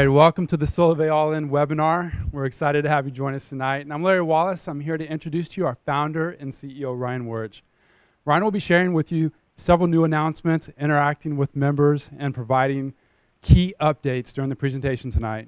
right, welcome to the Solavei All-In webinar. We're excited to have you join us tonight. And I'm Larry Wallace. I'm here to introduce to you our founder and CEO, Ryan Wuerch. Ryan will be sharing with you several new announcements, interacting with members, and providing key updates during the presentation tonight.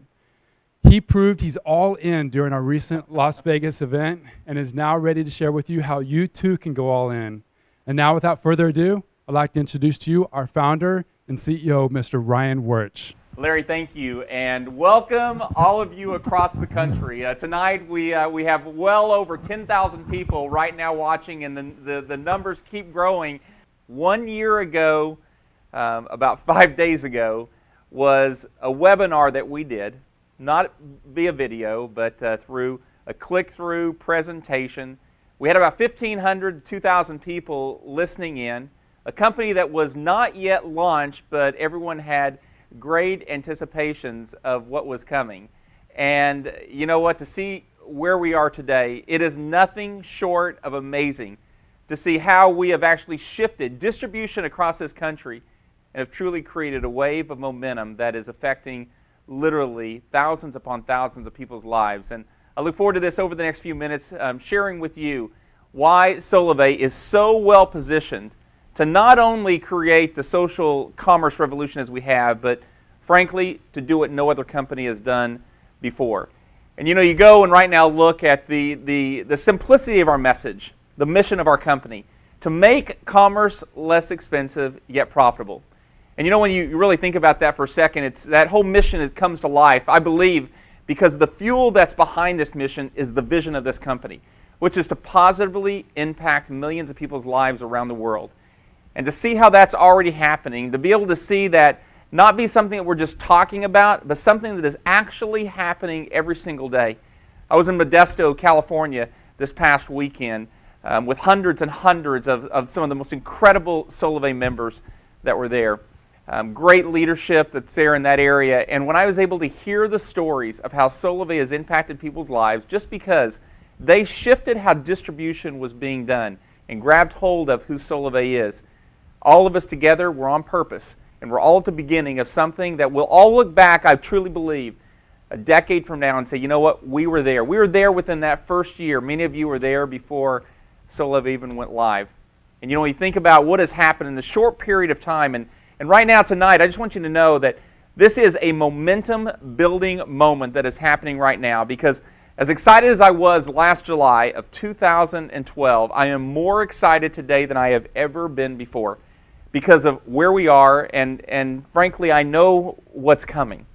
He proved he's all in during our recent Las Vegas event and is now ready to share with you how you too can go all in. And now, without further ado, I'd like to introduce to you our founder and CEO, Mr. Ryan Wuerch. Larry, thank you, and welcome all of you across the country. Tonight we have well over 10,000 people right now watching, and the numbers keep growing. 1 year ago, about 5 days ago, was a webinar that we did, not via video, but through a click-through presentation. We had about 1,500 to 2,000 people listening in, a company that was not yet launched, but everyone had great anticipations of what was coming. And you know what, to see where we are today, it is nothing short of amazing to see how we have actually shifted distribution across this country and have truly created a wave of momentum that is affecting literally thousands upon thousands of people's lives. And I look forward to this over the next few minutes, sharing with you why Solavei is so well positioned to not only create the social commerce revolution as we have, but frankly, to do what no other company has done before. And you know, you go and right now look at the simplicity of our message, the mission of our company, to make commerce less expensive yet profitable. And you know, when you really think about that for a second, it's that whole mission that comes to life, I believe, because the fuel that's behind this mission is the vision of this company, which is to positively impact millions of people's lives around the world. And to see how that's already happening, to be able to see that not be something that we're just talking about, but something that is actually happening every single day. I was in Modesto, California this past weekend with hundreds and hundreds of some of the most incredible Solavei members that were there. Great leadership that's there in that area. And when I was able to hear the stories of how Solavei has impacted people's lives just because they shifted how distribution was being done and grabbed hold of who Solavei is, all of us together, we're on purpose, and we're all at the beginning of something that we'll all look back, I truly believe, a decade from now and say, you know what, we were there. We were there within that first year. Many of you were there before Solavei even went live. And you know, when you think about what has happened in the short period of time, and right now tonight, I just want you to know that this is a momentum-building moment that is happening right now, because as excited as I was last July of 2012, I am more excited today than I have ever been before, because of where we are, and frankly, I know what's coming.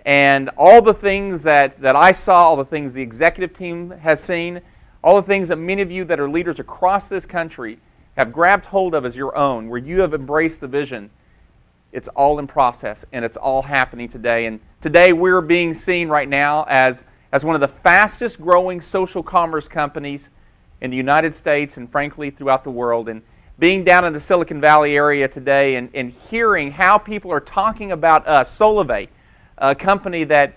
And all the things that I saw, all the things the executive team has seen, all the things that many of you that are leaders across this country have grabbed hold of as your own, where you have embraced the vision, it's all in process, and it's all happening today. And today we're being seen right now as one of the fastest growing social commerce companies in the United States and frankly throughout the world. And being down in the Silicon Valley area today and hearing how people are talking about us, Solavei, a company that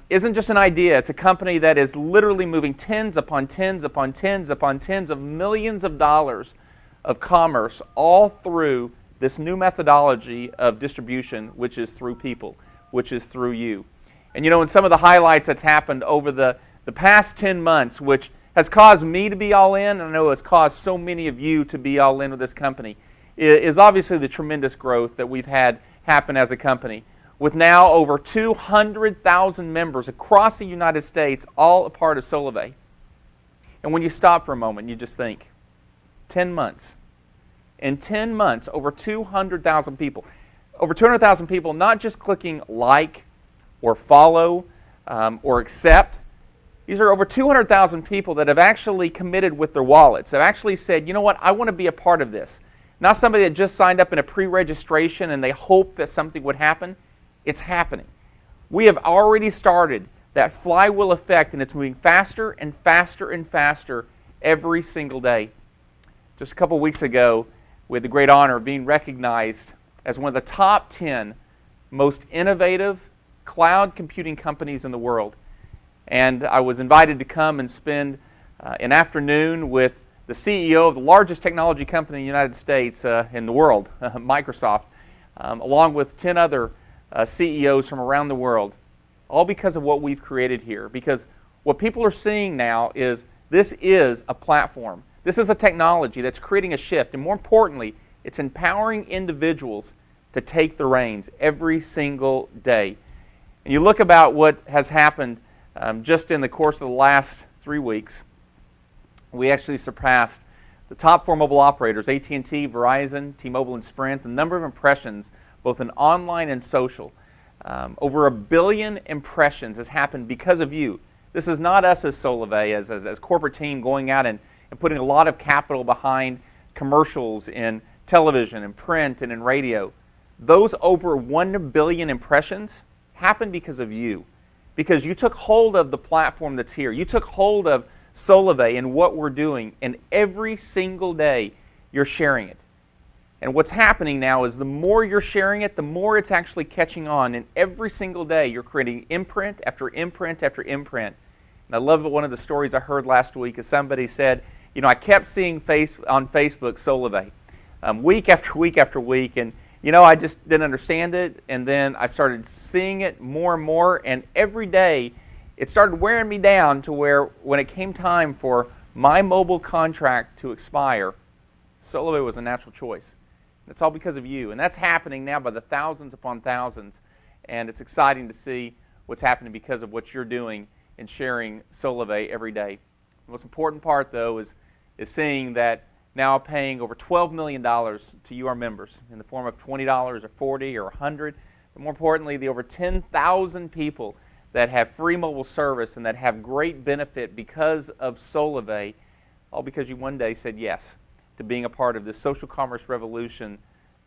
isn't just an idea, it's a company that is literally moving tens upon tens upon tens upon tens of millions of dollars of commerce all through this new methodology of distribution, which is through people, which is through you. And you know, in some of the highlights that's happened over the past 10 months, which has caused me to be all in, and I know has caused so many of you to be all in with this company, is obviously the tremendous growth that we've had happen as a company, with now over 200,000 members across the United States, all a part of Solavei. And when you stop for a moment, you just think, 10 months. In 10 months, over 200,000 people. Over 200,000 people not just clicking like or follow or accept. These are over 200,000 people that have actually committed with their wallets, have actually said, you know what, I want to be a part of this. Not somebody that just signed up in a pre-registration and they hope that something would happen. It's happening. We have already started that flywheel effect, and it's moving faster and faster and faster every single day. Just a couple weeks ago, we had the great honor of being recognized as one of the top 10 most innovative cloud computing companies in the world. And I was invited to come and spend an afternoon with the CEO of the largest technology company in the United States, in the world, Microsoft, along with 10 other CEOs from around the world. all because of what we've created here. Because what people are seeing now is this is a platform. This is a technology that's creating a shift. And more importantly, it's empowering individuals to take the reins every single day. And you look about what has happened just in the course of the last 3 weeks. We actually surpassed the top 4 mobile operators, AT&T, Verizon, T-Mobile, and Sprint. The number of impressions, both in online and social, over 1 billion impressions has happened because of you. This is not us as Solavei, as corporate team going out and putting a lot of capital behind commercials in television and print and in radio. Those over 1 billion impressions happened because of you. Because you took hold of the platform that's here. You took hold of Solavei and what we're doing, and every single day you're sharing it. And what's happening now is the more you're sharing it, the more it's actually catching on. And every single day you're creating imprint after imprint after imprint. And I love one of the stories I heard last week is somebody said, I kept seeing on Facebook Solavei week after week after week, and I just didn't understand it. And then I started seeing it more and more, and every day it started wearing me down to where when it came time for my mobile contract to expire, Solavei was a natural choice. It's all because of you. And that's happening now by the thousands upon thousands. And it's exciting to see what's happening because of what you're doing and sharing Solavei every day. The most important part, though, is seeing that now paying over $12 million to you, our members, in the form of $20 or $40 or $100. But more importantly, the over 10,000 people that have free mobile service and that have great benefit because of Solavei, all because you one day said yes to being a part of this social commerce revolution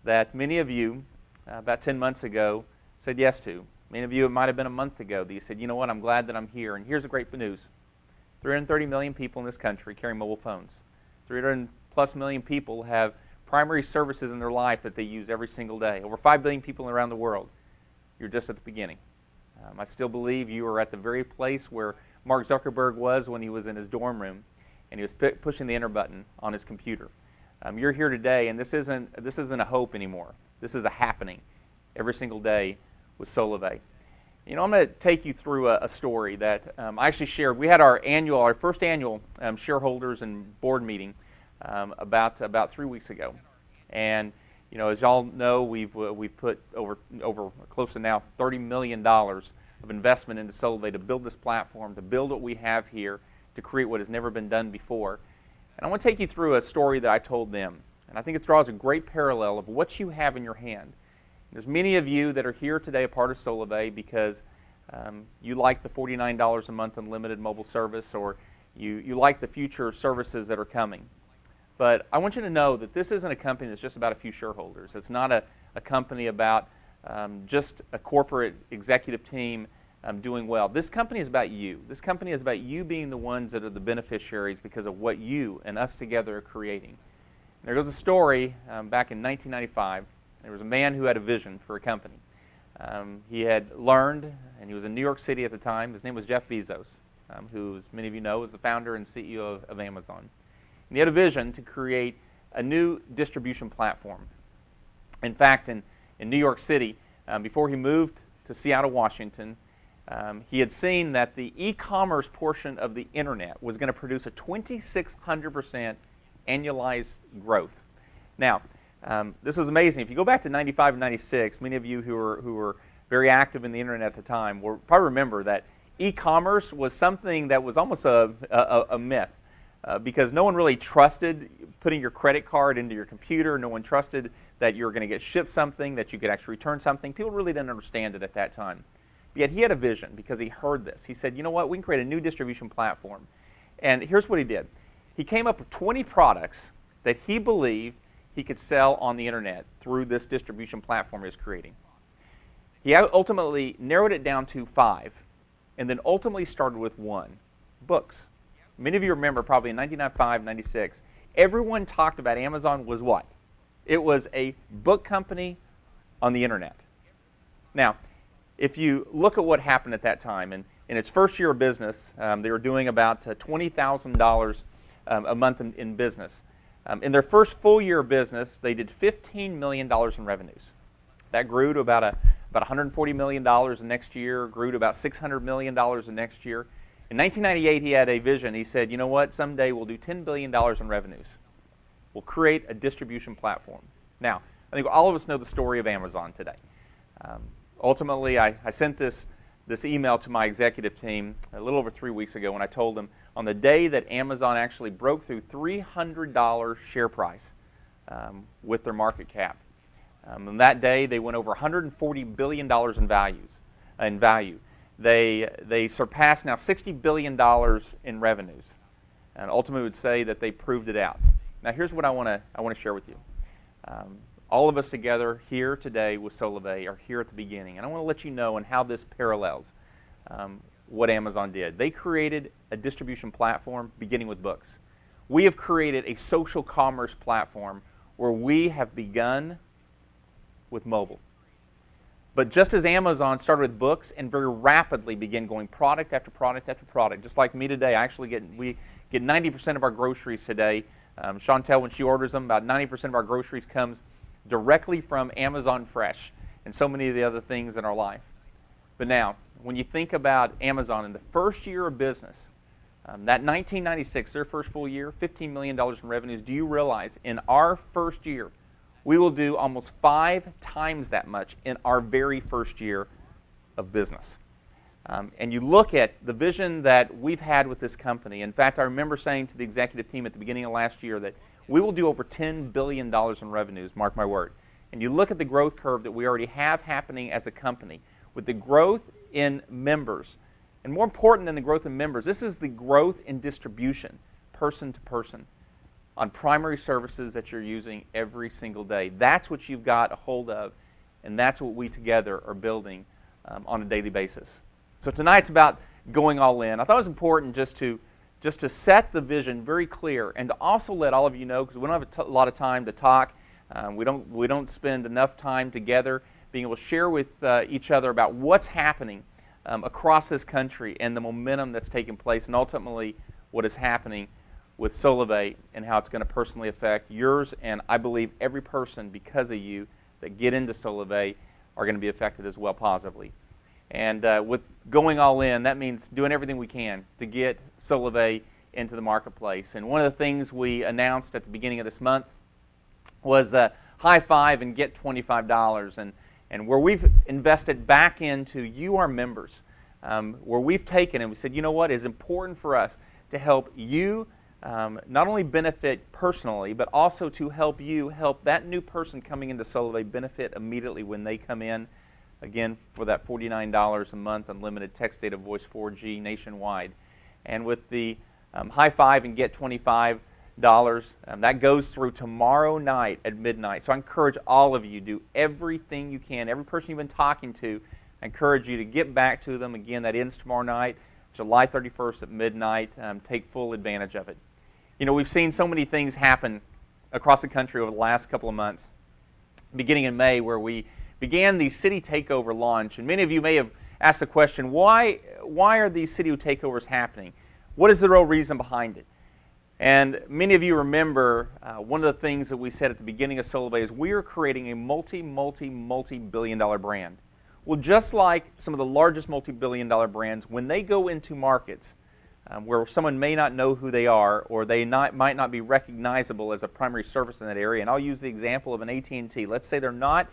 that many of you, about 10 months ago, said yes to. Many of you, it might have been a month ago that you said, you know what, I'm glad that I'm here. And here's the great news. 330 million people in this country carry mobile phones. 300 plus million people have primary services in their life that they use every single day. Over 5 billion people around the world. You're just at the beginning. I still believe you are at the very place where Mark Zuckerberg was when he was in his dorm room and he was pushing the enter button on his computer. You're here today, and this isn't a hope anymore. This is a happening every single day with Solavei. I'm going to take you through a story that I actually shared. We had our first annual shareholders and board meeting about 3 weeks ago, and as y'all know, we've put over close to now $30 million of investment into Solavei to build this platform, to build what we have here, to create what has never been done before. And I want to take you through a story that I told them, and I think it draws a great parallel of what you have in your hand. There's many of you that are here today a part of Solavei because you like the $49 a month unlimited mobile service, or you like the future services that are coming. But I want you to know that this isn't a company that's just about a few shareholders. It's not a company about just a corporate executive team doing well. This company is about you. This company is about you being the ones that are the beneficiaries because of what you and us together are creating. And there goes a story back in 1995. There was a man who had a vision for a company. He had learned, and he was in New York City at the time. His name was Jeff Bezos, who, as many of you know, is the founder and CEO of Amazon. And he had a vision to create a new distribution platform. In fact, in New York City, before he moved to Seattle, Washington, he had seen that the e-commerce portion of the internet was going to produce a 2,600% annualized growth. Now, this is amazing. If you go back to 95 and 96, many of you who were very active in the internet at the time will probably remember that e-commerce was something that was almost a myth. Because no one really trusted putting your credit card into your computer. No one trusted that you were going to get shipped something, that you could actually return something. People really didn't understand it at that time. Yet he had a vision because he heard this. He said, you know what, we can create a new distribution platform. And here's what he did. He came up with 20 products that he believed he could sell on the internet through this distribution platform he was creating. He ultimately narrowed it down to 5, and then ultimately started with 1, books. Many of you remember probably in 1995, 96, everyone talked about Amazon was what? It was a book company on the internet. Now, if you look at what happened at that time, and in its first year of business, they were doing about $20,000 a month in business. In their first full year of business, they did $15 million in revenues. That grew to about about $140 million the next year, grew to about $600 million the next year. In 1998, he had a vision. He said, you know what, someday we'll do $10 billion in revenues. We'll create a distribution platform. Now, I think all of us know the story of Amazon today. Ultimately, I sent this email to my executive team a little over 3 weeks ago when I told them on the day that Amazon actually broke through $300 share price with their market cap. On that day, they went over $140 billion in value. They surpassed now $60 billion in revenues, and ultimately would say that they proved it out. Now, here's what I want to share with you. All of us together here today with Solavei are here at the beginning, and I want to let you know and how this parallels what Amazon did. They created a distribution platform beginning with books. We have created a social commerce platform where we have begun with mobile. But just as Amazon started with books and very rapidly began going product after product after product, just like me today, we get 90% of our groceries today. Chantel, when she orders them, about 90% of our groceries comes directly from Amazon Fresh and so many of the other things in our life. But now, when you think about Amazon in the first year of business, that 1996, their first full year, $15 million in revenues, do you realize in our first year, we will do almost 5 times that much in our very first year of business. And you look at the vision that we've had with this company. In fact, I remember saying to the executive team at the beginning of last year that we will do over $10 billion in revenues, mark my word. And you look at the growth curve that we already have happening as a company, with the growth in members, and more important than the growth in members, this is the growth in distribution, person to person, on primary services that you're using every single day. That's what you've got a hold of, and that's what we together are building on a daily basis. So tonight's about going all in. I thought it was important just to set the vision very clear, and to also let all of you know, because we don't have a lot of time to talk, we don't spend enough time together being able to share with each other about what's happening across this country and the momentum that's taking place, and ultimately what is happening with Solavei and how it's going to personally affect yours, and I believe every person, because of you, that get into Solavei are going to be affected as well positively. And with going all in, that means doing everything we can to get Solavei into the marketplace. And one of the things we announced at the beginning of this month was High Five and Get $25. And where we've invested back into you, our members, where we've taken and we said, you know what, it's important for us to help you not only benefit personally, but also to help you help that new person coming into Solavei benefit immediately when they come in. Again, for that $49 a month, unlimited text, data, voice, 4G nationwide. And with the High Five and Get $25, that goes through tomorrow night at midnight. So I encourage all of you, do everything you can. Every person you've been talking to, I encourage you to get back to them. Again, that ends tomorrow night, July 31st at midnight. Take full advantage of it. You know, we've seen so many things happen across the country over the last couple of months, beginning in May, where we began the city takeover launch. And many of you may have asked the question, why are these city takeovers happening? What is the real reason behind it? And many of you remember one of the things that we said at the beginning of Solavei is we are creating a multi-billion-dollar brand. Well, just like some of the largest multi-billion-dollar brands, when they go into markets where someone may not know who they are, or they might not be recognizable as a primary service in that area, and I'll use the example of an AT&T. Let's say they're not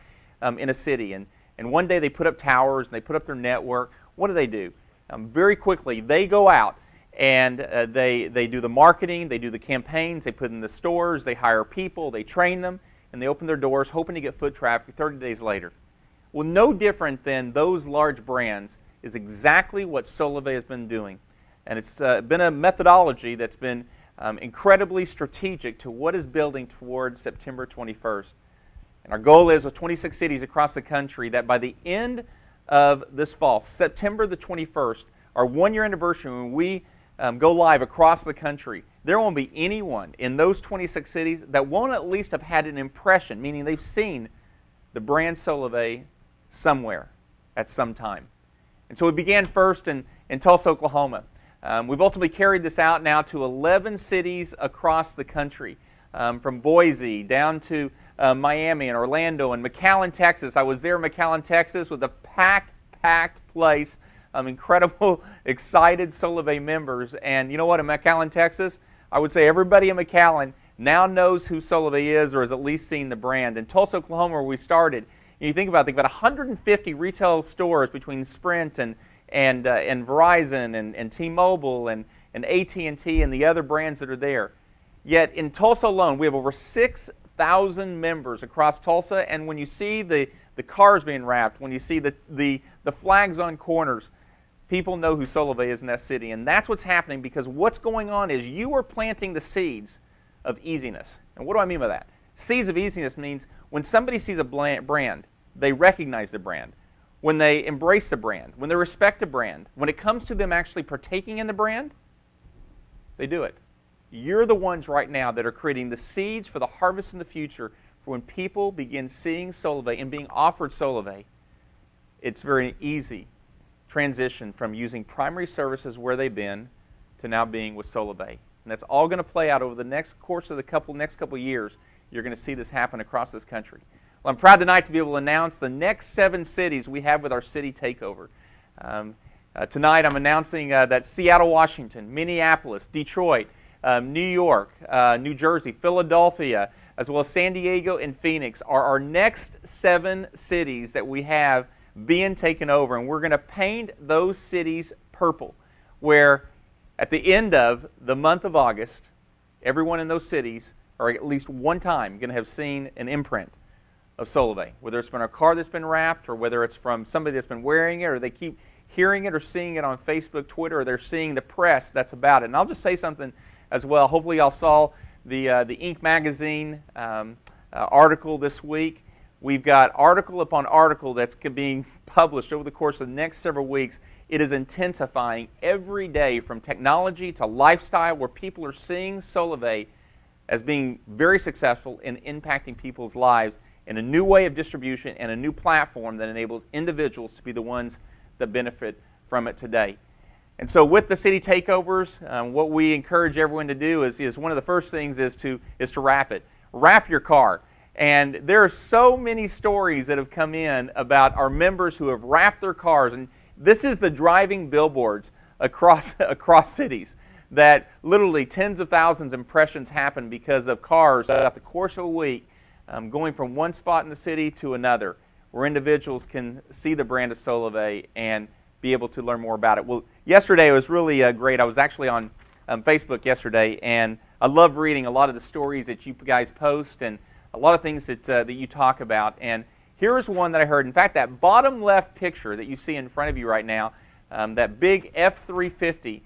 in a city, and one day they put up towers and they put up their network. What do? Very quickly, they go out and they do the marketing, they do the campaigns, they put in the stores, they hire people, they train them, and they open their doors hoping to get foot traffic 30 days later. Well, no different than those large brands is exactly what Solavei has been doing. And it's been a methodology that's been incredibly strategic to what is building towards September 21st. And our goal is with 26 cities across the country that by the end of this fall, September the 21st, our one-year anniversary when we go live across the country, there won't be anyone in those 26 cities that won't at least have had an impression, meaning they've seen the brand Solavei somewhere at some time. And so we began first in Tulsa, Oklahoma. We've ultimately carried this out now to 11 cities across the country, from Boise down to Miami and Orlando and McAllen, Texas. I was there in McAllen, Texas with a packed place, incredible, excited Solavei members. And you know what, in McAllen, Texas, I would say everybody in McAllen now knows who Solavei is or has at least seen the brand. In Tulsa, Oklahoma, where we started, you think about 150 retail stores between Sprint and Verizon and T-Mobile and AT&T and the other brands that are there. Yet in Tulsa alone, we have over 6,000 members across Tulsa, and when you see the cars being wrapped, when you see the flags on corners, people know who Solavei is in that city. And that's what's happening, because what's going on is you are planting the seeds of easiness. And what do I mean by that? Seeds of easiness means when somebody sees a brand, they recognize the brand. When they embrace the brand, when they respect the brand, when it comes to them actually partaking in the brand, they do it. You're the ones right now that are creating the seeds for the harvest in the future for when people begin seeing Solavei and being offered Solavei. It's very easy transition from using primary services where they've been to now being with Solavei. And that's all going to play out over the next course of the next couple years. You're going to see this happen across this country. Well, I'm proud tonight to be able to announce the next 7 cities we have with our city takeover. Tonight I'm announcing that Seattle, Washington, Minneapolis, Detroit, New York, New Jersey, Philadelphia, as well as San Diego and Phoenix are our next 7 cities that we have being taken over. And we're going to paint those cities purple, where at the end of the month of August, everyone in those cities are at least one time going to have seen an imprint of Solavei, whether it's been a car that's been wrapped or whether it's from somebody that's been wearing it or they keep hearing it or seeing it on Facebook, Twitter, or they're seeing the press that's about it. And I'll just say something as well. Hopefully y'all saw the Inc. magazine article this week. We've got article upon article that's being published over the course of the next several weeks. It is intensifying every day, from technology to lifestyle, where people are seeing Solavei as being very successful in impacting people's lives in a new way of distribution and a new platform that enables individuals to be the ones that benefit from it today. And so with the city takeovers, what we encourage everyone to do is one of the first things is to wrap it. Wrap your car. And there are so many stories that have come in about our members who have wrapped their cars. And this is the driving billboards across cities, that literally tens of thousands of impressions happen because of cars throughout the course of a week going from one spot in the city to another, where individuals can see the brand of Solavei and be able to learn more about it. Well, yesterday was really great. I was actually on Facebook yesterday, and I love reading a lot of the stories that you guys post and a lot of things that you talk about. And here's one that I heard. In fact, that bottom left picture that you see in front of you right now, that big F-350,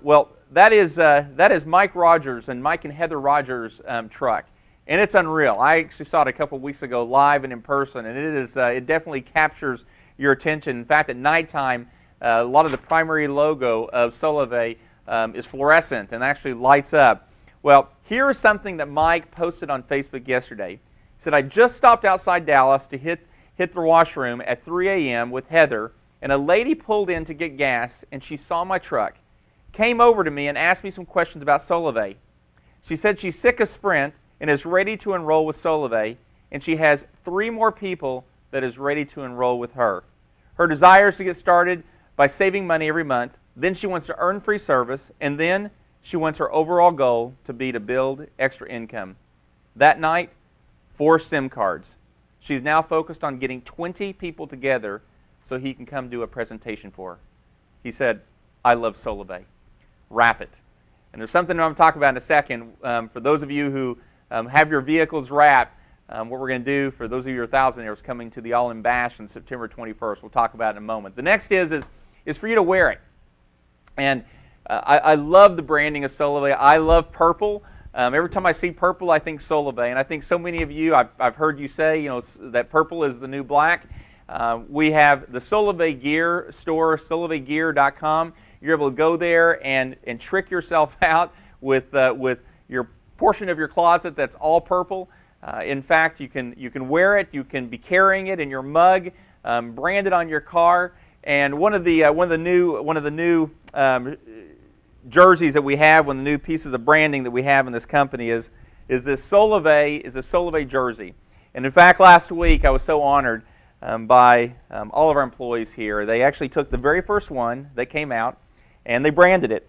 well, that is Mike Rogers and Mike and Heather Rogers' truck. And it's unreal. I actually saw it a couple weeks ago live and in person, and it definitely captures your attention. In fact, at nighttime, a lot of the primary logo of Solavei is fluorescent and actually lights up. Well, here is something that Mike posted on Facebook yesterday. He said, "I just stopped outside Dallas to hit the washroom at 3 a.m. with Heather, and a lady pulled in to get gas, and she saw my truck, came over to me and asked me some questions about Solavei. She said she's sick of Sprint and is ready to enroll with Solavei, and she has 3 more people that is ready to enroll with her. Her desire is to get started by saving money every month. Then she wants to earn free service, and then she wants her overall goal to be to build extra income. That night, 4 SIM cards. She's now focused on getting 20 people together so he can come do a presentation for her." He said, "I love Solavei. Wrap it." And there's something I'm going to talk about in a second. For those of you who have your vehicles wrapped, what we're going to do for those of you who are thousandaires coming to the All-In Bash on September 21st. We'll talk about it in a moment. The next is for you to wear it. And I love the branding of Solavei. I love purple. Every time I see purple, I think Solavei. And I think so many of you, I've heard you say, that purple is the new black. We have the Solavei Gear store, solaveigear.com. You're able to go there and trick yourself out with your portion of your closet that's all purple. In fact, you can wear it. You can be carrying it in your mug, branded on your car. And one of the new jerseys that we have, one of the new pieces of branding that we have in this company is this Solavei jersey. And in fact, last week I was so honored by all of our employees here. They actually took the very first one that came out and they branded it.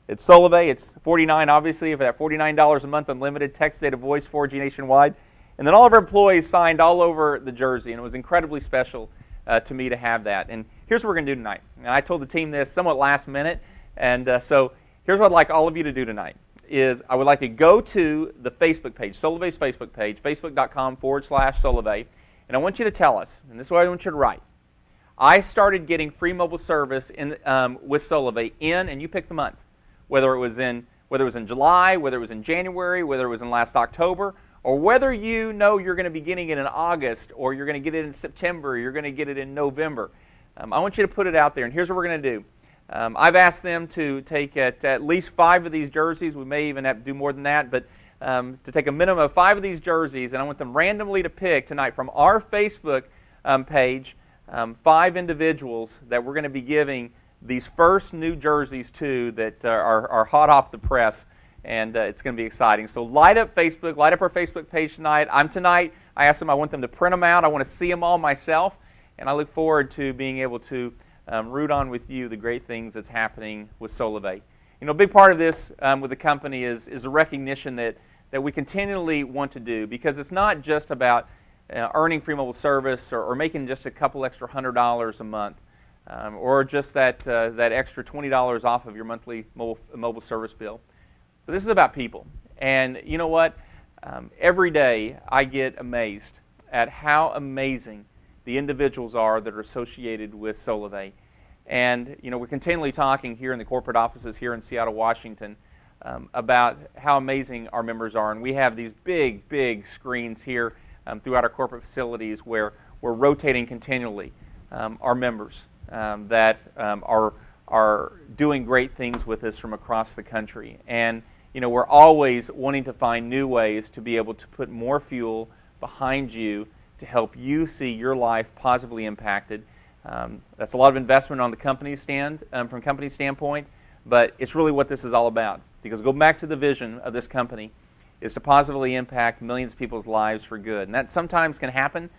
It's Solavei. It's $49, obviously, for that $49 a month unlimited text, data, voice, 4G nationwide. And then all of our employees signed all over the jersey, and it was incredibly special to me to have that. And here's what we're going to do tonight. And I told the team this somewhat last minute, and so here's what I'd like all of you to do tonight. Is I would like to go to the Facebook page, Solavei's Facebook page, facebook.com/Solavei, and I want you to tell us, and this is what I want you to write. I started getting free mobile service with Solavei and you pick the month, whether it was in July, whether it was in January, whether it was in last October, or whether you know you're going to be getting it in August, or you're going to get it in September, or you're going to get it in November. I want you to put it out there, and here's what we're going to do. I've asked them to take at least 5 of these jerseys. We may even have to do more than that, but to take a minimum of 5 of these jerseys, and I want them randomly to pick tonight from our Facebook page 5 individuals that we're going to be giving these first new jerseys to that are hot off the press, and it's going to be exciting. So light up Facebook, light up our Facebook page tonight. I asked them, I want them to print them out. I want to see them all myself, and I look forward to being able to root on with you the great things that's happening with Solavei. You know, a big part of this with the company is a recognition that we continually want to do, because it's not just about earning free mobile service or making just a couple extra $100 a month, or just that extra $20 off of your monthly mobile service bill. But this is about people. And you know what? Every day I get amazed at how amazing the individuals are that are associated with Solavei. And you know, we're continually talking here in the corporate offices here in Seattle, Washington, about how amazing our members are. And we have these big screens here throughout our corporate facilities where we're rotating continually our members that are doing great things with us from across the country. And you know, we're always wanting to find new ways to be able to put more fuel behind you to help you see your life positively impacted. That's a lot of investment on the company from company standpoint, but it's really what this is all about. Because go back to the vision of this company is to positively impact millions of people's lives for good. And that sometimes can happen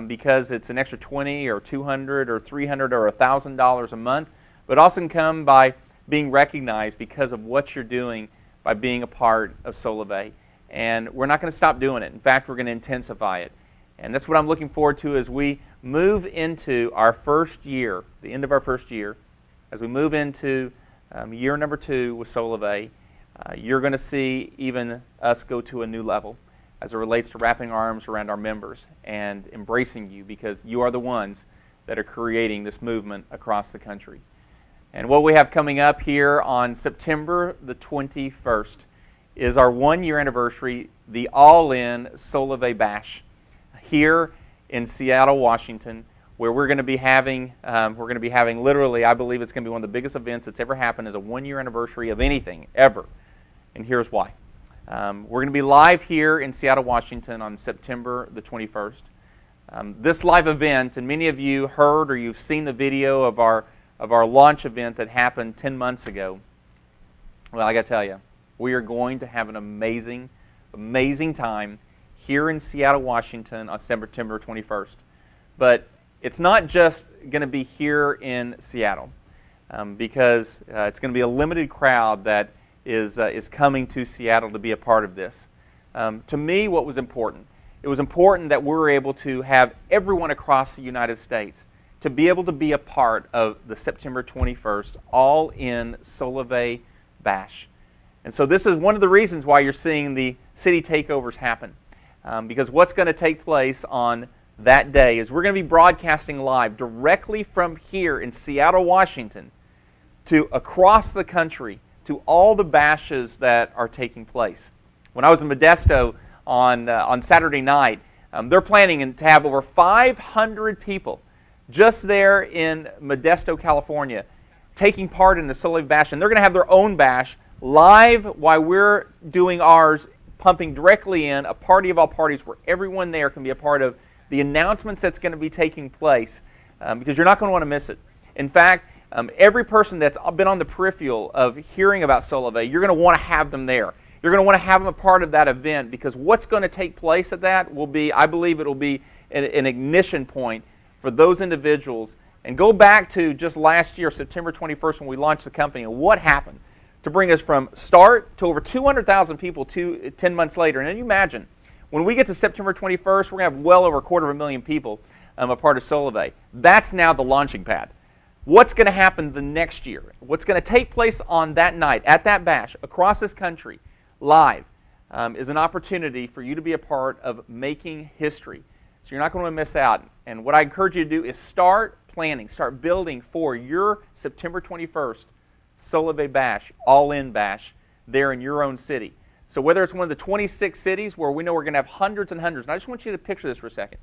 because it's an extra $20 or $200 or $300 or $1,000 a month, but also can come by being recognized because of what you're doing by being a part of Solavei. And we're not going to stop doing it. In fact, we're going to intensify it. And that's what I'm looking forward to as we move into our first year, the end of our first year, as we move into year number 2 with Solavei. You're going to see even us go to a new level as it relates to wrapping our arms around our members and embracing you, because you are the ones that are creating this movement across the country. And what we have coming up here on September the 21st is our 1-year anniversary, the All-In Solavei Bash here in Seattle, Washington, where we're going to be having literally, I believe it's going to be one of the biggest events that's ever happened as a 1-year anniversary of anything ever. And here's why. We're going to be live here in Seattle, Washington on September the 21st. This live event, and many of you heard or you've seen the video of our launch event that happened 10 months ago. Well, I got to tell you, we are going to have an amazing time here in Seattle, Washington on September 21st. But it's not just going to be here in Seattle, because it's going to be a limited crowd that is coming to Seattle to be a part of this. To me, what was important? It was important that we were able to have everyone across the United States to be able to be a part of the September 21st All-In Solavei Bash. And so this is one of the reasons why you're seeing the city takeovers happen. Because what's going to take place on that day is we're going to be broadcasting live directly from here in Seattle, Washington, to across the country, to all the bashes that are taking place. When I was in Modesto on Saturday night, they're planning to have over 500 people just there in Modesto, California, taking part in the Solavei Bash. And they're going to have their own bash live while we're doing ours, pumping directly in, a party of all parties where everyone there can be a part of the announcements that's going to be taking place, because you're not going to want to miss it. In fact, every person that's been on the peripheral of hearing about Solavei, you're going to want to have them there. You're going to want to have them a part of that event, because what's going to take place at that will be, I believe it will be an ignition point for those individuals. And go back to just last year, September 21st, when we launched the company, and what happened to bring us from start to over 200,000 people 10 months later. And then you imagine, when we get to September 21st, we're going to have well over 250,000 people a part of Solavei. That's now the launching pad. What's going to happen the next year? What's going to take place on that night, at that bash, across this country, live, is an opportunity for you to be a part of making history. So you're not going to miss out. And what I encourage you to do is start planning, start building for your September 21st Solavei Bash, all-in bash, there in your own city. So whether it's one of the 26 cities where we know we're going to have hundreds and hundreds, and I just want you to picture this for a second.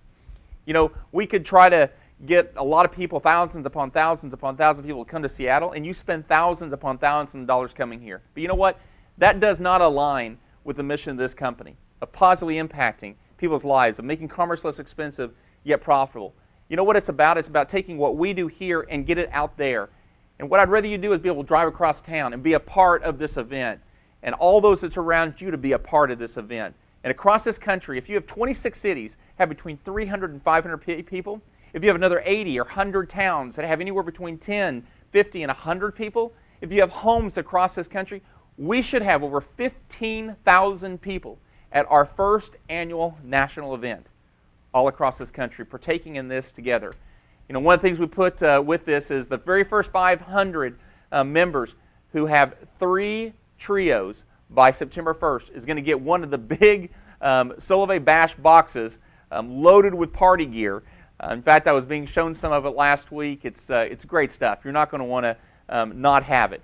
You know, we could try to get a lot of people, thousands upon thousands upon thousands of people to come to Seattle, and you spend thousands upon thousands of dollars coming here. But you know what? That does not align with the mission of this company, of positively impacting people's lives, of making commerce less expensive yet profitable. You know what it's about? It's about taking what we do here and get it out there. And what I'd rather you do is be able to drive across town and be a part of this event, and all those that surround you to be a part of this event. And across this country, if you have 26 cities have between 300 and 500 people, if you have another 80 or 100 towns that have anywhere between 10, 50, and 100 people, if you have homes across this country, we should have over 15,000 people at our first annual national event all across this country, partaking in this together. You know, one of the things we put with this is the very first 500 members who have 3 trios by September 1st is going to get one of the big Solavei Bash boxes loaded with party gear. In fact, I was being shown some of it last week. It's great stuff. You're not going to want to not have it.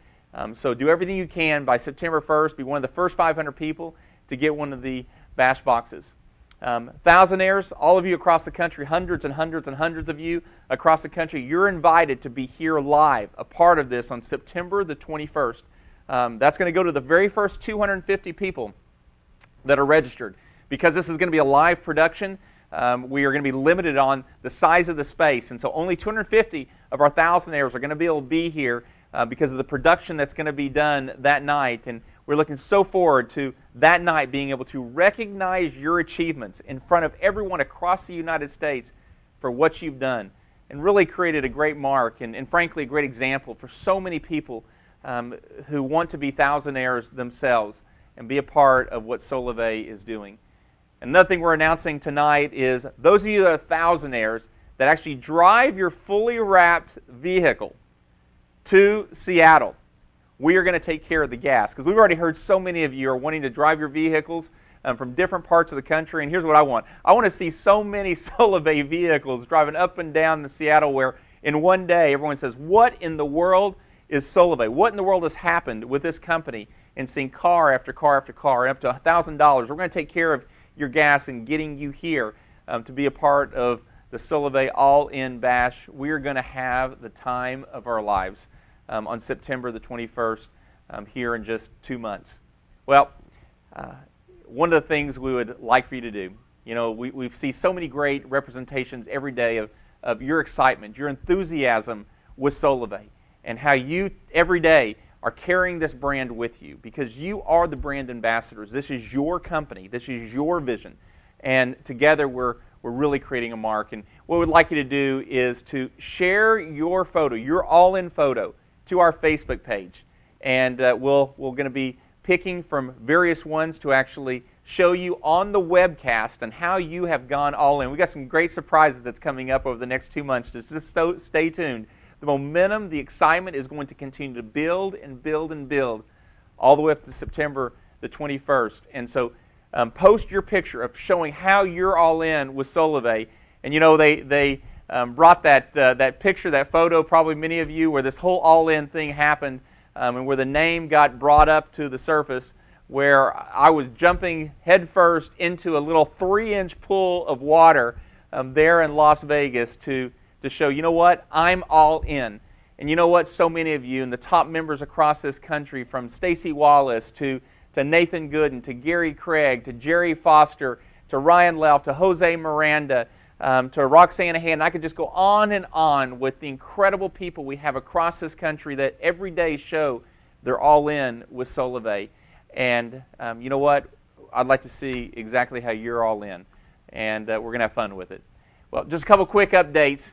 So do everything you can by September 1st. Be one of the first 500 people to get one of the Bash boxes. Thousandaires, all of you across the country, hundreds and hundreds and hundreds of you across the country, you're invited to be here live, a part of this on September the 21st. That's going to go to the very first 250 people that are registered. Because this is going to be a live production, we are going to be limited on the size of the space. And so only 250 of our thousandaires are going to be able to be here because of the production that's going to be done that night. And we're looking so forward to that night being able to recognize your achievements in front of everyone across the United States for what you've done, and really created a great mark and frankly a great example for so many people who want to be thousandaires themselves and be a part of what Solavei is doing. Another thing we're announcing tonight is those of you that are thousandaires that actually drive your fully wrapped vehicle to Seattle, we are going to take care of the gas, because we've already heard so many of you are wanting to drive your vehicles from different parts of the country. And here's what I want. I want to see so many Solavei vehicles driving up and down the Seattle where in one day everyone says, what in the world is Solavei? What in the world has happened with this company? And seeing car after car after car, up to $1,000. We're going to take care of your gas and getting you here to be a part of the Solavei All-In Bash. We are going to have the time of our lives on September the 21st here in just 2 months. Well, one of the things we would like for you to do, you know, we see so many great representations every day of your excitement, your enthusiasm with Solavei, and how you every day are carrying this brand with you, because you are the brand ambassadors. This is your company. This is your vision. And together we're really creating a mark. And what we'd like you to do is to share your photo, your all-in photo, to our Facebook page. And we're going to be picking from various ones to actually show you on the webcast and how you have gone all in. We've got some great surprises that's coming up over the next 2 months. Just stay tuned. The momentum, the excitement is going to continue to build and build and build all the way up to September the 21st. And so post your picture of showing how you're all in with Solavei. And you know, they brought that picture, that photo, probably many of you, where this whole all-in thing happened and where the name got brought up to the surface, where I was jumping headfirst into a little 3-inch pool of water there in Las Vegas to show, you know what, I'm all in. And you know what, so many of you and the top members across this country, from Stacy Wallace to Nathan Gooden, to Gary Craig, to Jerry Foster, to Ryan Leff, to Jose Miranda, to Roxanne Hand. I could just go on with the incredible people we have across this country that every day show they're all in with Solavei. And you know what? I'd like to see exactly how you're all in, and we're going to have fun with it. Well, just a couple quick updates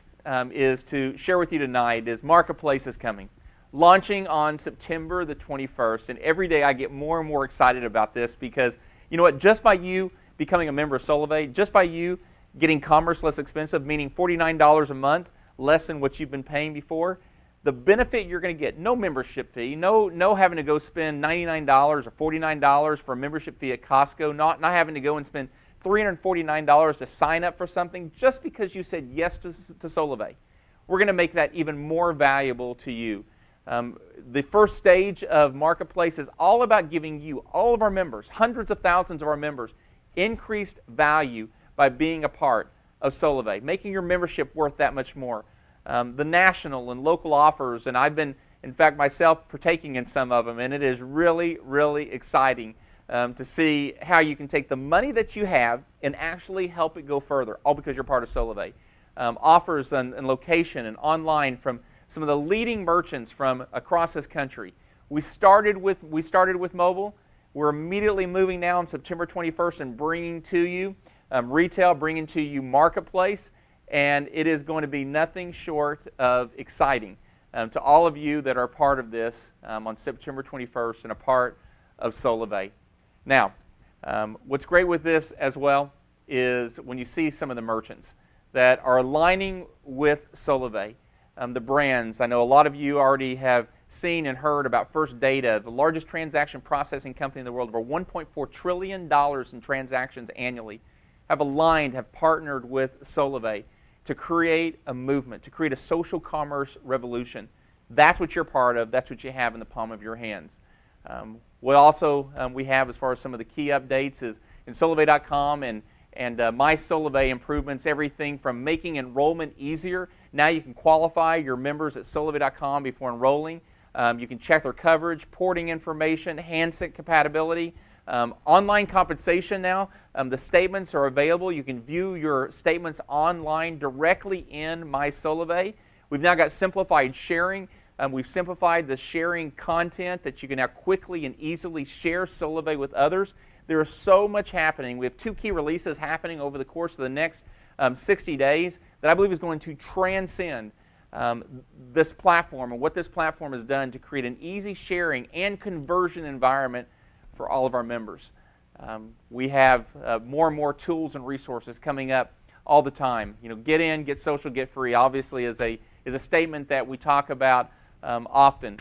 is to share with you tonight is Marketplace is coming. Launching on September the 21st, and every day I get more and more excited about this because, you know what, just by you becoming a member of Solavei, just by you getting commerce less expensive, meaning $49 a month, less than what you've been paying before, the benefit you're going to get, no membership fee, no having to go spend $99 or $49 for a membership fee at Costco, not having to go and spend $349 to sign up for something just because you said yes to Solavei. We're going to make that even more valuable to you. The first stage of Marketplace is all about giving you, all of our members, hundreds of thousands of our members, increased value by being a part of Solavei, making your membership worth that much more. The national and local offers, and I've been, in fact, myself partaking in some of them, and it is really, really exciting to see how you can take the money that you have and actually help it go further, all because you're part of Solavei. Offers and location and online from some of the leading merchants from across this country. We started with mobile. We're immediately moving now on September 21st and bringing to you retail, bringing to you Marketplace, and it is going to be nothing short of exciting to all of you that are part of this on September 21st and a part of Solavei. Now, what's great with this as well is when you see some of the merchants that are aligning with Solavei, the brands. I know a lot of you already have seen and heard about First Data, the largest transaction processing company in the world, over $1.4 trillion in transactions annually, have aligned, have partnered with Solavei to create a movement, to create a social commerce revolution. That's what you're part of. That's what you have in the palm of your hands. What also we have as far as some of the key updates is in Solavei.com and My Solavei improvements, everything from making enrollment easier. Now you can qualify your members at Solavei.com before enrolling. You can check their coverage, porting information, handset compatibility, online compensation now. The statements are available. You can view your statements online directly in My Solavei. We've now got simplified sharing. We've simplified the sharing content that you can now quickly and easily share Solavei with others. There is so much happening. We have 2 key releases happening over the course of the next 60 days that I believe is going to transcend this platform and what this platform has done to create an easy sharing and conversion environment for all of our members. We have more and more tools and resources coming up all the time. You know, get in, get social, get free. Obviously, is a statement that we talk about often.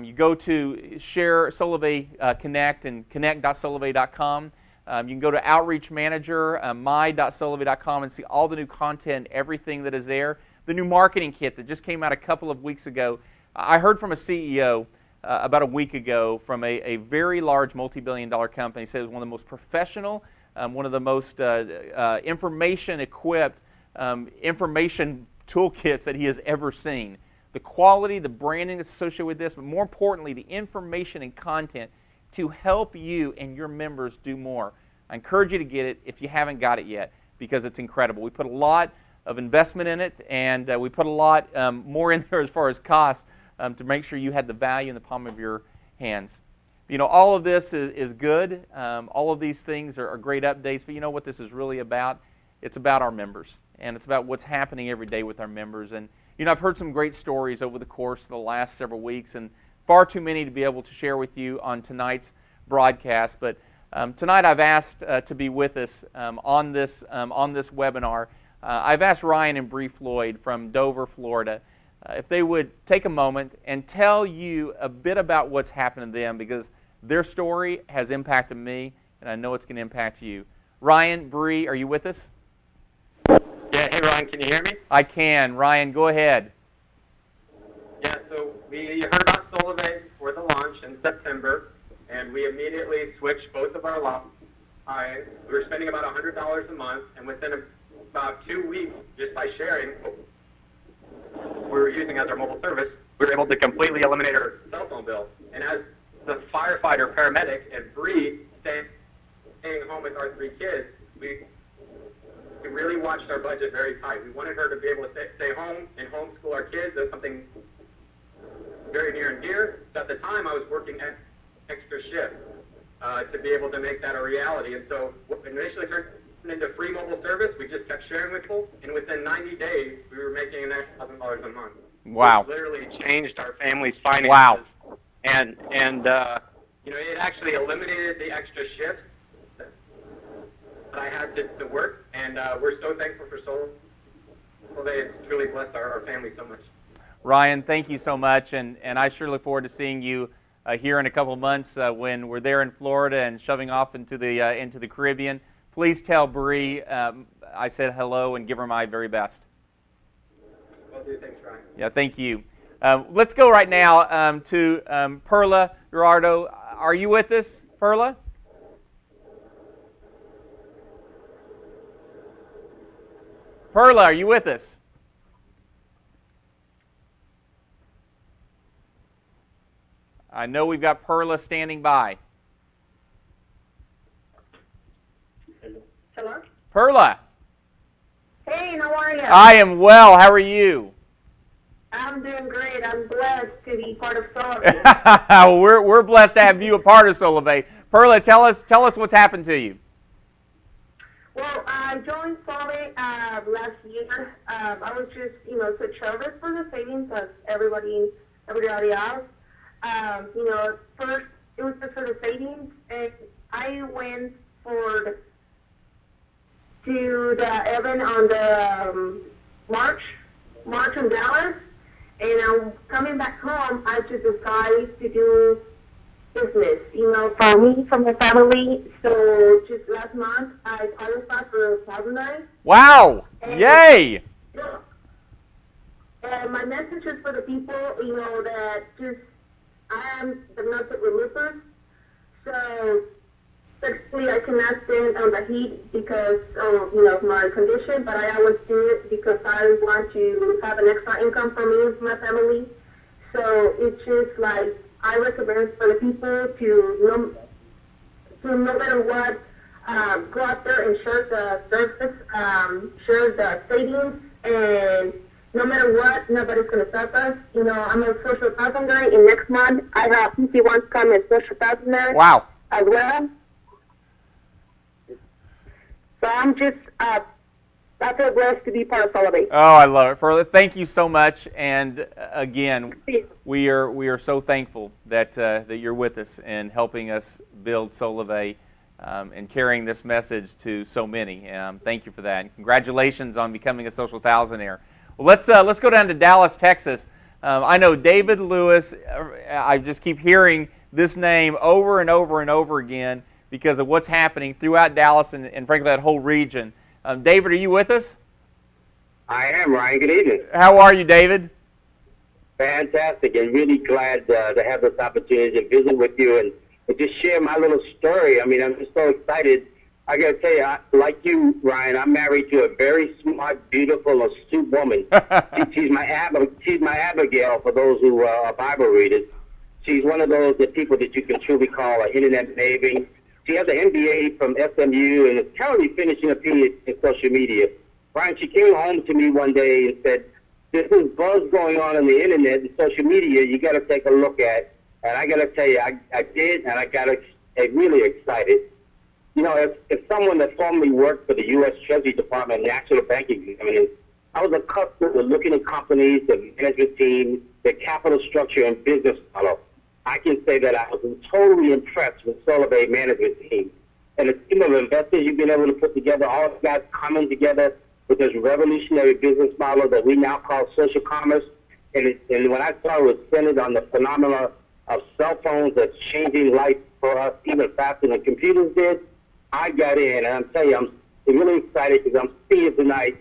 You go to Share Solavei Connect and connect.solavei.com. You can go to Outreach Manager, my.solavei.com, and see all the new content, everything that is there. The new marketing kit that just came out a couple of weeks ago. I heard from a CEO about a week ago from a very large multi-billion-dollar company. He said it was one of the most professional, one of the most information-equipped information toolkits that he has ever seen. The quality, the branding that's associated with this, but more importantly, the information and content to help you and your members do more. I encourage you to get it if you haven't got it yet because it's incredible. We put a lot of investment in it, and we put a lot more in there as far as cost to make sure you had the value in the palm of your hands. You know, all of this is good. All of these things are great updates, but you know what this is really about? It's about our members, and it's about what's happening every day with our members. And you know, I've heard some great stories over the course of the last several weeks, and far too many to be able to share with you on tonight's broadcast. But tonight I've asked to be with us on this webinar. I've asked Ryan and Bree Floyd from Dover, Florida, if they would take a moment and tell you a bit about what's happened to them, because their story has impacted me, and I know it's going to impact you. Ryan, Bree, are you with us? Yeah, hey Ryan, can you hear me? I can. Ryan, go ahead. Yeah, so we heard about Solavei before the launch in September, and we immediately switched both of our lines. We were spending about $100 a month, and within about 2 weeks, just by sharing, we were using as our mobile service, we were able to completely eliminate our cell phone bill. And as the firefighter, paramedic, and Bree staying home with our 3 kids, we really watched our budget very tight. We wanted her to be able to stay home and homeschool our kids. That's something very near and dear. So at the time, I was working extra shifts. to be able to make that a reality. And so what initially turned into free mobile service, we just kept sharing with people, and within 90 days, we were making an extra $1,000 a month. Wow. It literally changed our family's finances. Wow. And it actually eliminated the extra shifts that I had to work, and we're so thankful for Solavei. It's truly blessed our family so much. Ryan, thank you so much, and I sure look forward to seeing you here in a couple of months when we're there in Florida and shoving off into the Caribbean. Please tell Bree I said hello and give her my very best. Well, do. Thanks, Ryan. Yeah, thank you. Let's go right now to Perla Gerardo. Are you with us, Perla? Perla, are you with us? I know we've got Perla standing by. Hello? Perla. Hey, how are you? I am well. How are you? I'm doing great. I'm blessed to be part of Solavei. We're blessed to have you a part of Solavei. Perla, tell us what's happened to you. Well, I joined Solavei last year. I was just, switch over for the savings as everybody else. First it was just for the savings, and I went to the event on the March in Dallas, and I'm coming back home. I just decided to do business, for me, for my family. So just last month, I qualified for $1,000. Wow! Yay! And my message is for the people, that just, I am diagnosed with lupus. So basically, I cannot stand on the heat because of my condition, but I always do it because I want to have an extra income for me and my family. So it's just like I recommend for the people to no matter what, go out there and share the service, share the savings, and no matter what, nobody's going to stop us. I'm a social passenger, and next month I have PC1 come as social passenger. Wow. As well. So I'm just, I feel blessed to be part of Solavei. Oh, I love it. Perla, thank you so much. And again, we are so thankful that you're with us and helping us build Solavei and carrying this message to so many. Thank you for that. And congratulations on becoming a social thousandaire. Well, let's go down to Dallas, Texas. I know David Lewis. I just keep hearing this name over and over and over again because of what's happening throughout Dallas and frankly that whole region. David, are you with us? I am, Ryan. Good evening. How are you, David? Fantastic, and really glad to have this opportunity to visit with you and just share my little story. I mean, I'm just so excited. I got to tell you, like you, Ryan, I'm married to a very smart, beautiful, astute woman. She's my Abigail for those who are Bible readers. She's one of those people that you can truly call an internet maven. She has an MBA from SMU and is currently finishing a PhD in social media. Ryan, she came home to me one day and said, "There's this buzz going on the internet and social media. You got to take a look at." And I got to tell you, I did, and I got really excited. If someone that formerly worked for the U.S. Treasury Department National Banking Examiner, I was accustomed to looking at companies, the management team, their capital structure, and business model. I can say that I was totally impressed with Solavei management team. And the team of investors you've been able to put together, all the guys coming together with this revolutionary business model that we now call social commerce. And when I saw it was centered on the phenomena of cell phones that's changing life for us even faster than computers did, I got in. And I'm telling you, I'm really excited because I'm seeing it tonight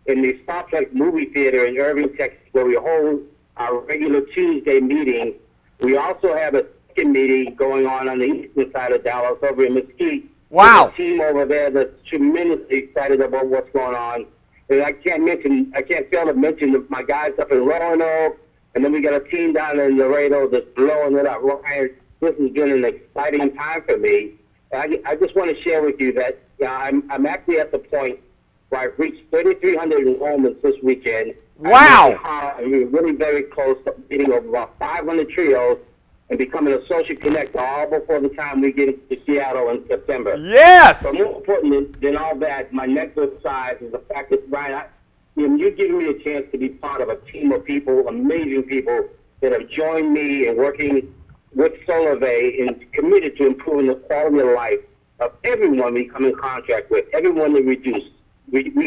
in the Star Trek movie theater in Irving, Texas, where we hold our regular Tuesday meeting. We also have a second meeting going on the eastern side of Dallas over in Mesquite. Wow. There's a team over there that's tremendously excited about what's going on. And I can't fail to mention my guys up in Roanoke, and then we got a team down in Laredo that's blowing it up. Ryan, this has been an exciting time for me. And I just want to share with you that I'm actually at the point where I've reached 3,300 enrollments this weekend. Wow. We're really very close to meeting over about 500 trios, and becoming a social connector all before the time we get to Seattle in September. Yes! But more important than all that, my necklace size is the fact that, Brian, you're giving me a chance to be part of a team of people, amazing people, that have joined me in working with Solavei and committed to improving the quality of life of everyone we come in contact with, everyone that we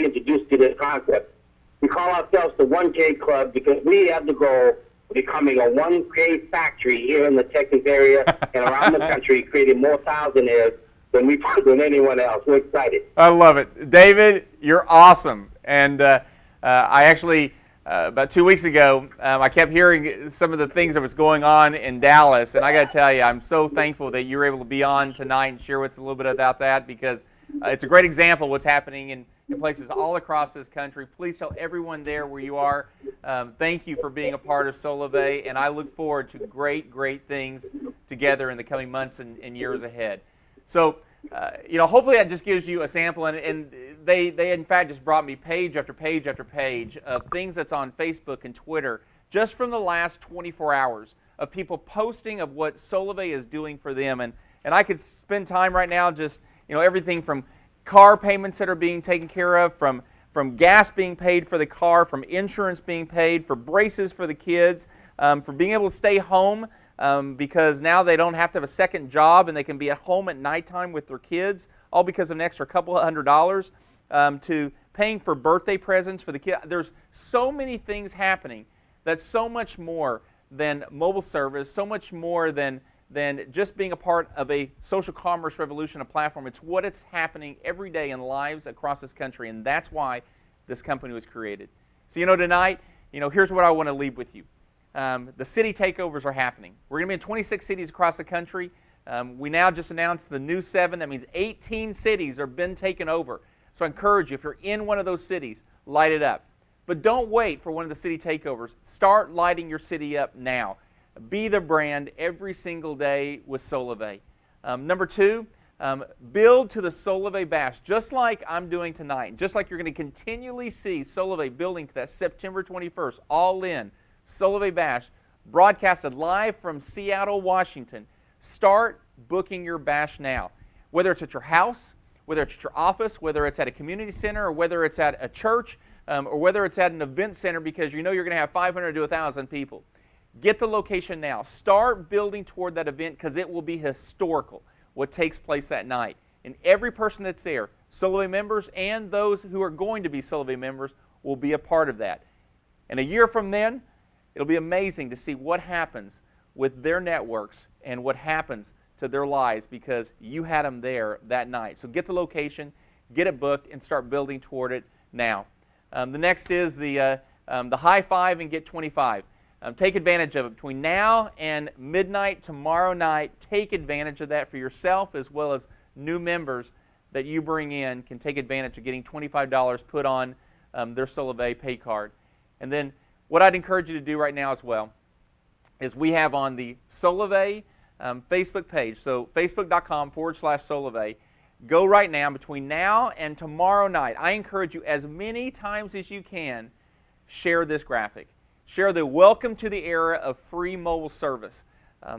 introduce to this concept. We call ourselves the 1K Club because we have the goal of becoming a 1K factory here in the Texas area and around the country, creating more thousandaires than anyone else. We're excited. I love it. David, you're awesome. And I actually, about 2 weeks ago, I kept hearing some of the things that was going on in Dallas, and I got to tell you, I'm so thankful that you were able to be on tonight and share with us a little bit about that, because it's a great example of what's happening in places all across this country. Please tell everyone there where you are. Thank you for being a part of Solavei, and I look forward to great, great things together in the coming months and years ahead. So, hopefully that just gives you a sample, and they in fact just brought me page after page after page of things that's on Facebook and Twitter just from the last 24 hours of people posting of what Solavei is doing for them, and I could spend time right now just everything from car payments that are being taken care of, from gas being paid for the car, from insurance being paid, for braces for the kids, for being able to stay home because now they don't have to have a second job and they can be at home at nighttime with their kids, all because of an extra couple of $100, to paying for birthday presents for the kids. There's so many things happening that's so much more than mobile service, so much more than just being a part of a social commerce revolution, a platform. It's what is happening every day in lives across this country, and that's why this company was created. So, tonight, here's what I want to leave with you. The city takeovers are happening. We're going to be in 26 cities across the country. We now just announced the new 7. That means 18 cities have been taken over. So I encourage you, if you're in one of those cities, light it up. But don't wait for one of the city takeovers. Start lighting your city up now. Be the brand every single day with Solavei. Number 2, build to the Solavei Bash, just like I'm doing tonight. Just like you're going to continually see Solavei building to that September 21st, all in, Solavei Bash, broadcasted live from Seattle, Washington. Start booking your bash now. Whether it's at your house, whether it's at your office, whether it's at a community center, or whether it's at a church, or whether it's at an event center because you're going to have 500 to 1,000 people. Get the location now. Start building toward that event because it will be historical, what takes place that night. And every person that's there, Solavei members and those who are going to be Solavei members, will be a part of that. And a year from then, it'll be amazing to see what happens with their networks and what happens to their lives because you had them there that night. So get the location, get it booked, and start building toward it now. The next is the high 5 and get 25. Take advantage of it. Between now and midnight tomorrow night, take advantage of that for yourself as well as new members that you bring in can take advantage of getting $25 put on their Solavei pay card. And then what I'd encourage you to do right now as well is we have on the Solavei Facebook page, so facebook.com/Solavei. Go right now, between now and tomorrow night. I encourage you as many times as you can, share this graphic. Share the welcome to the era of free mobile service.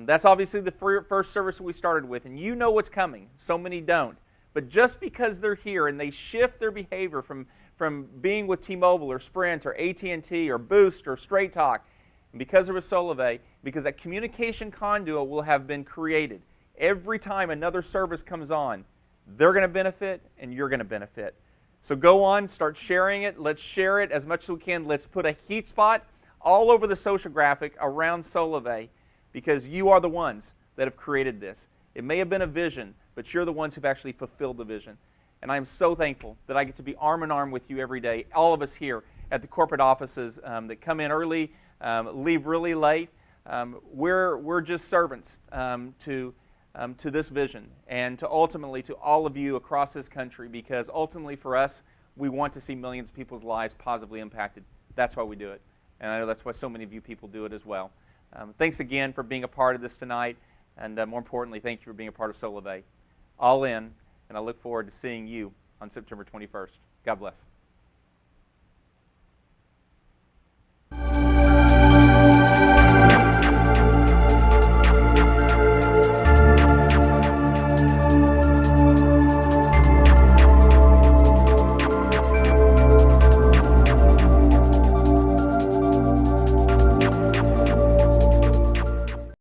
That's obviously the first service that we started with, and you know what's coming. So many don't. But just because they're here and they shift their behavior from being with T-Mobile or Sprint or AT&T or Boost or Straight Talk, and because there was Solavei, because that communication conduit will have been created. Every time another service comes on, they're going to benefit and you're going to benefit. So go on, start sharing it. Let's share it as much as we can. Let's put a heat spot all over the social graphic around Solavei because you are the ones that have created this. It may have been a vision, but you're the ones who've actually fulfilled the vision. And I'm so thankful that I get to be arm in arm with you every day, all of us here at the corporate offices that come in early, leave really late. We're just servants to this vision and to ultimately to all of you across this country because ultimately for us, we want to see millions of people's lives positively impacted. That's why we do it. And I know that's why so many of you people do it as well. Thanks again for being a part of this tonight. And more importantly, thank you for being a part of Solavei. All in, and I look forward to seeing you on September 21st. God bless.